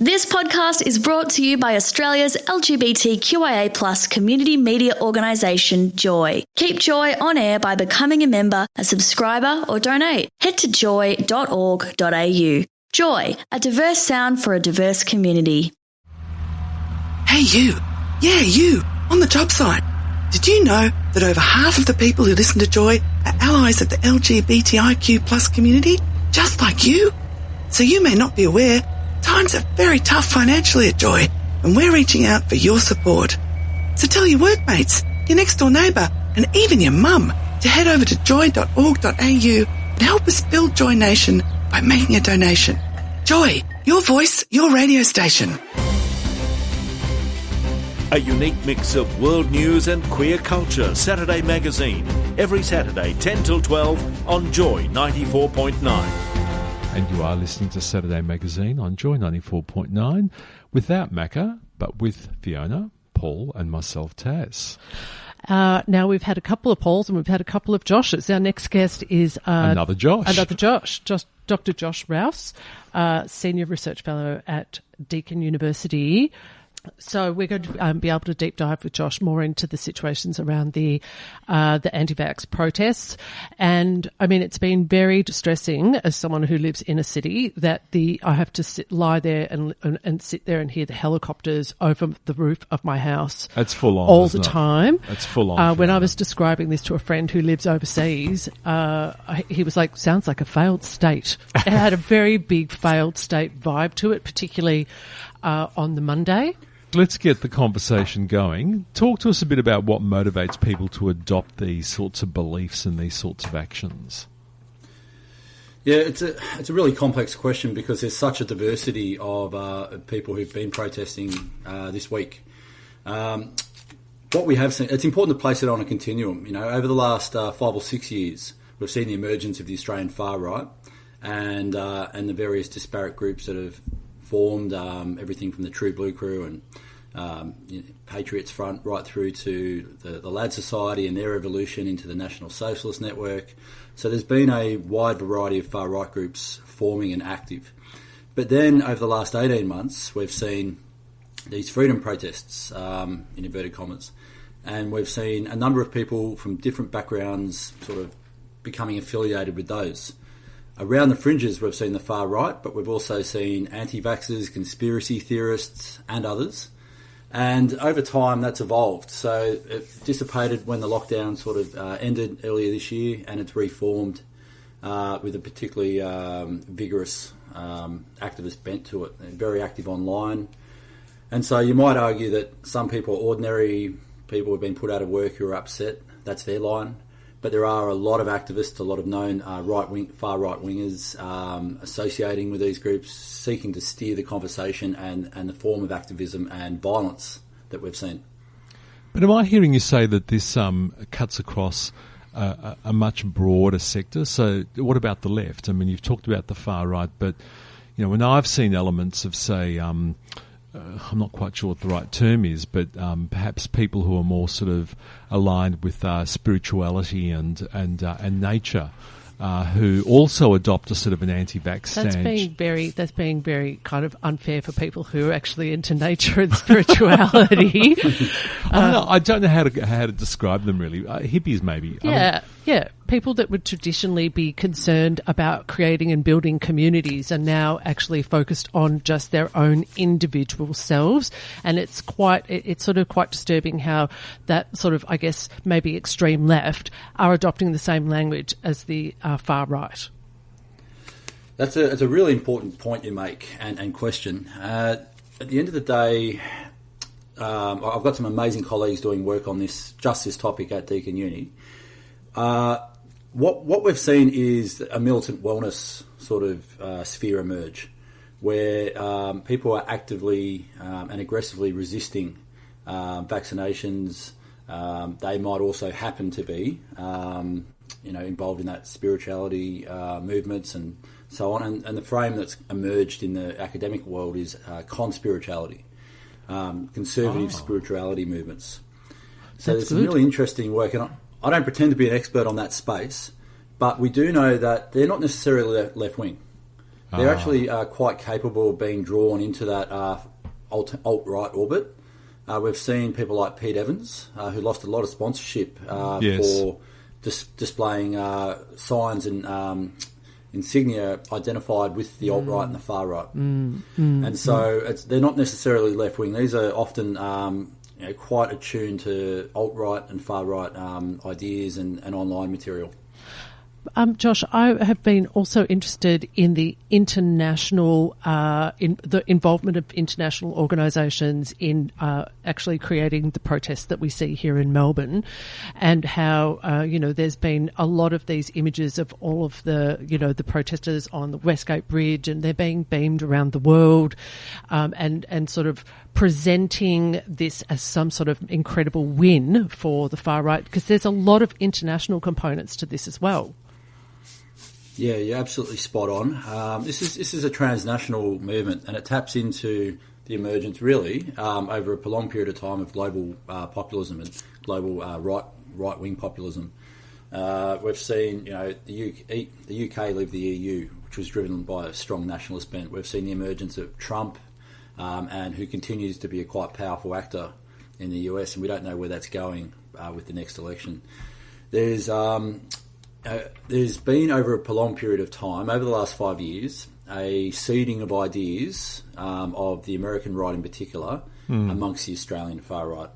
This podcast is brought to you by Australia's LGBTQIA+ community media organisation, Joy. Keep Joy on air by becoming a member, a subscriber or donate. Head to joy.org.au. Joy, a diverse sound for a diverse community. Hey you! Yeah, you! On the job site! Did you know that over half of the people who listen to Joy are allies of the LGBTIQ+ community, just like you? So you may not be aware, times are very tough financially at Joy, and we're reaching out for your support. So tell your workmates, your next door neighbour, and even your mum to head over to joy.org.au and help us build Joy Nation by making a donation. Joy, your voice, your radio station. A unique mix of world news and queer culture. Saturday Magazine. Every Saturday, 10 till 12 on Joy 94.9. And you are listening to Saturday Magazine on Joy 94.9 without Macca, but with Fiona, Paul and myself, Taz. Now we've had a couple of Pauls and we've had a couple of Joshes. Our next guest is another Josh. Dr. Josh Rouse, Senior Research Fellow at Deakin University. So we're going to be able to deep dive with Josh more into the situations around the anti-vax protests. And I mean, it's been very distressing as someone who lives in a city that I have to lie there and sit there and hear the helicopters over the roof of my house. That's full on all the time. That's full on. When I was describing this to a friend who lives overseas, he was like, "Sounds like a failed state." It had a very big failed state vibe to it, particularly on the Monday. Let's get the conversation going. Talk to us a bit about what motivates people to adopt these sorts of beliefs and these sorts of actions. Yeah, it's a really complex question because there's such a diversity of people who've been protesting this week. What we have seen, it's important to place it on a continuum. You know, over the last 5 or 6 years, we've seen the emergence of the Australian far right and the various disparate groups that have formed, everything from the True Blue Crew and Patriots Front right through to the Lad Society and their evolution into the National Socialist Network. So there's been a wide variety of far-right groups forming and active. But then over the last 18 months, we've seen these freedom protests, in inverted commas, and we've seen a number of people from different backgrounds sort of becoming affiliated with those. Around the fringes, we've seen the far right, but we've also seen anti-vaxxers, conspiracy theorists, and others. And over time, that's evolved. So it dissipated when the lockdown sort of ended earlier this year, and it's reformed with a particularly vigorous activist bent to it. They're very active online. And so you might argue that some people, ordinary people who've been put out of work who are upset, that's their line. But there are a lot of activists, a lot of known far right wingers associating with these groups, seeking to steer the conversation and the form of activism and violence that we've seen. But am I hearing you say that this cuts across a much broader sector? So what about the left? I mean, you've talked about the far right, but you know, when I've seen elements of, say, I'm not quite sure what the right term is, but perhaps people who are more sort of aligned with spirituality and nature, who also adopt a sort of an anti-vax stance. That's being very kind of unfair for people who are actually into nature and spirituality. I don't know how to describe them really. Hippies maybe. Yeah. People that would traditionally be concerned about creating and building communities are now actually focused on just their own individual selves. And it's sort of quite disturbing how that sort of, I guess, maybe extreme left are adopting the same language as the far right. It's a really important point you make and question. At the end of the day, I've got some amazing colleagues doing work on this topic at Deakin Uni. What we've seen is a militant wellness sort of sphere emerge, where people are actively and aggressively resisting vaccinations. They might also happen to be, involved in that spirituality movements and so on. And the frame that's emerged in the academic world is conspirituality, conservative spirituality movements. So there's some really interesting work, and I don't pretend to be an expert on that space, but we do know that they're not necessarily left-wing. They're actually quite capable of being drawn into that alt-right orbit. We've seen people like Pete Evans, who lost a lot of sponsorship for displaying signs and insignia identified with the alt-right and the far-right. And so they're not necessarily left-wing. These are often quite attuned to alt-right and far-right ideas and online material. Josh, I have been also interested in the international, in the involvement of international organisations in actually creating the protests that we see here in Melbourne, and how there's been a lot of these images of all of the the protesters on the Westgate Bridge, and they're being beamed around the world, and sort of presenting this as some sort of incredible win for the far right, because there's a lot of international components to this as well. Yeah, you're absolutely spot on. This is a transnational movement, and it taps into the emergence, really, over a prolonged period of time of global populism and global right-wing populism. We've seen, the UK leave the EU, which was driven by a strong nationalist bent. We've seen the emergence of Trump, and who continues to be a quite powerful actor in the US, and we don't know where that's going with the next election. There's been, over a prolonged period of time, over the last 5 years, a seeding of ideas of the American right in particular amongst the Australian far right.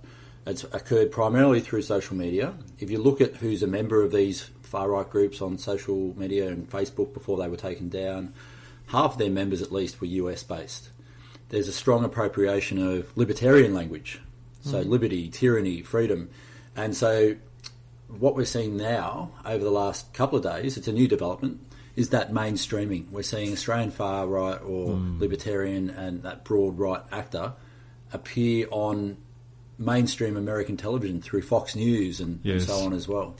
It's occurred primarily through social media. If you look at who's a member of these far right groups on social media and Facebook before they were taken down, half of their members at least were US based. There's a strong appropriation of libertarian language, so liberty, tyranny, freedom, and so what we're seeing now over the last couple of days, it's a new development, is that mainstreaming. We're seeing Australian far right or libertarian and that broad right actor appear on mainstream American television through Fox News and so on as well.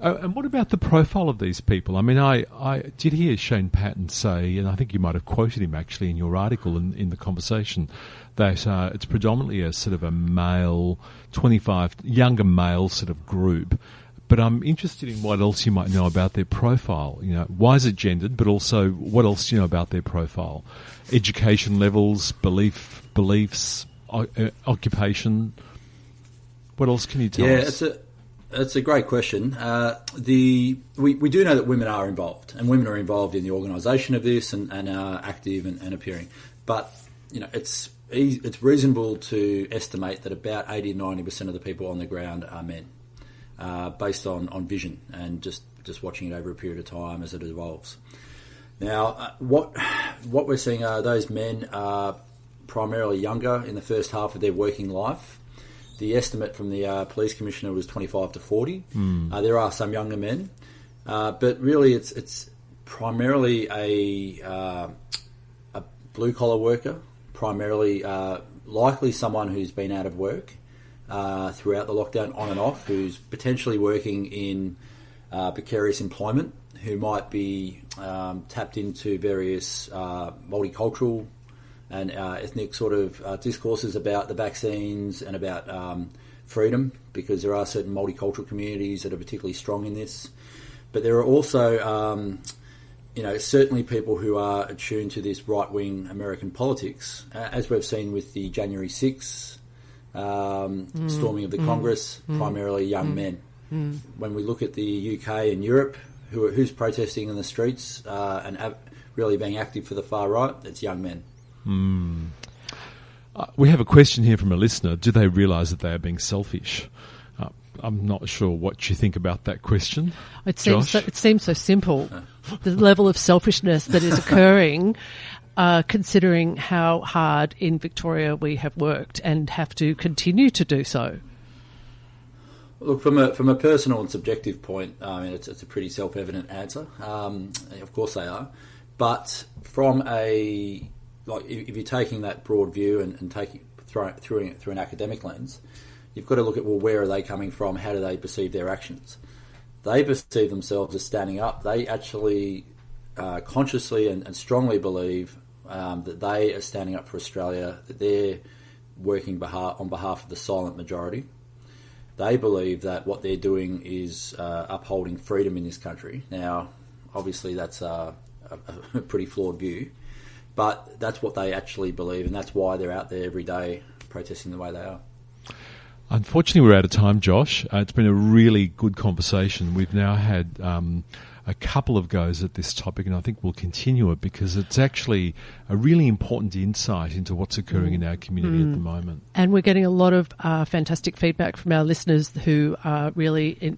And what about the profile of these people? I mean, I did hear Shane Patton say, and I think you might have quoted him actually in your article in the conversation, that it's predominantly a sort of a male, 25, younger male sort of group. But I'm interested in what else you might know about their profile. Why is it gendered, but also what else do you know about their profile? Education levels, beliefs, occupation. What else can you tell us? It's a great question. We do know that women are involved, and women are involved in the organisation of this and are active and appearing. But it's reasonable to estimate that about 80-90% of the people on the ground are men, based on vision and just watching it over a period of time as it evolves. Now, what we're seeing are those men are primarily younger in the first half of their working life. The estimate from the police commissioner was 25 to 40. There are some younger men, but really it's primarily a blue collar worker, primarily likely someone who's been out of work throughout the lockdown on and off, who's potentially working in precarious employment, who might be tapped into various multicultural and ethnic sort of discourses about the vaccines and about freedom, because there are certain multicultural communities that are particularly strong in this. But there are also, certainly people who are attuned to this right-wing American politics, as we've seen with the January 6th storming of the Congress, primarily young men. When we look at the UK and Europe, who's protesting in the streets and really being active for the far right, it's young men. We have a question here from a listener. Do they realise that they are being selfish? I'm not sure what you think about that question. It seems so simple, the level of selfishness that is occurring, considering how hard in Victoria we have worked and have to continue to do so. Look, from a personal and subjective point, it's a pretty self-evident answer. Of course they are. But from if you're taking that broad view and throwing it through an academic lens, you've got to look at, where are they coming from? How do they perceive their actions? They perceive themselves as standing up. They actually consciously and strongly believe that they are standing up for Australia, that they're working on behalf of the silent majority. They believe that what they're doing is upholding freedom in this country. Now, obviously that's a a pretty flawed view. But that's what they actually believe, and that's why they're out there every day protesting the way they are. Unfortunately, we're out of time, Josh. It's been a really good conversation. We've now had a couple of goes at this topic, and I think we'll continue it because it's actually a really important insight into what's occurring in our community at the moment. And we're getting a lot of fantastic feedback from our listeners who are really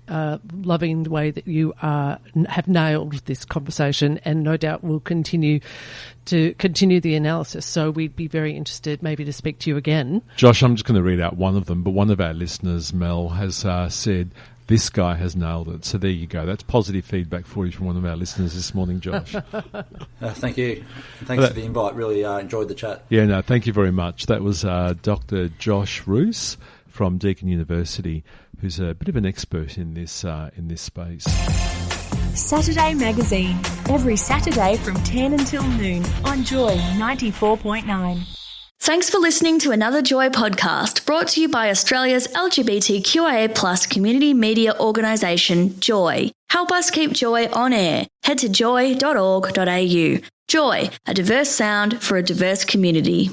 loving the way that you have nailed this conversation, and no doubt will continue the analysis. So we'd be very interested maybe to speak to you again. Josh, I'm just going to read out one of them, but one of our listeners, Mel, has said, "This guy has nailed it." So there you go. That's positive feedback for you from one of our listeners this morning, Josh. Thank you. Thanks for the invite. Really enjoyed the chat. Yeah, no, thank you very much. That was Dr. Josh Roos from Deakin University, who's a bit of an expert in this space. Saturday Magazine, every Saturday from 10 until noon on Joy 94.9. Thanks for listening to another Joy podcast brought to you by Australia's LGBTQIA+ community media organisation, Joy. Help us keep Joy on air. Head to joy.org.au. Joy, a diverse sound for a diverse community.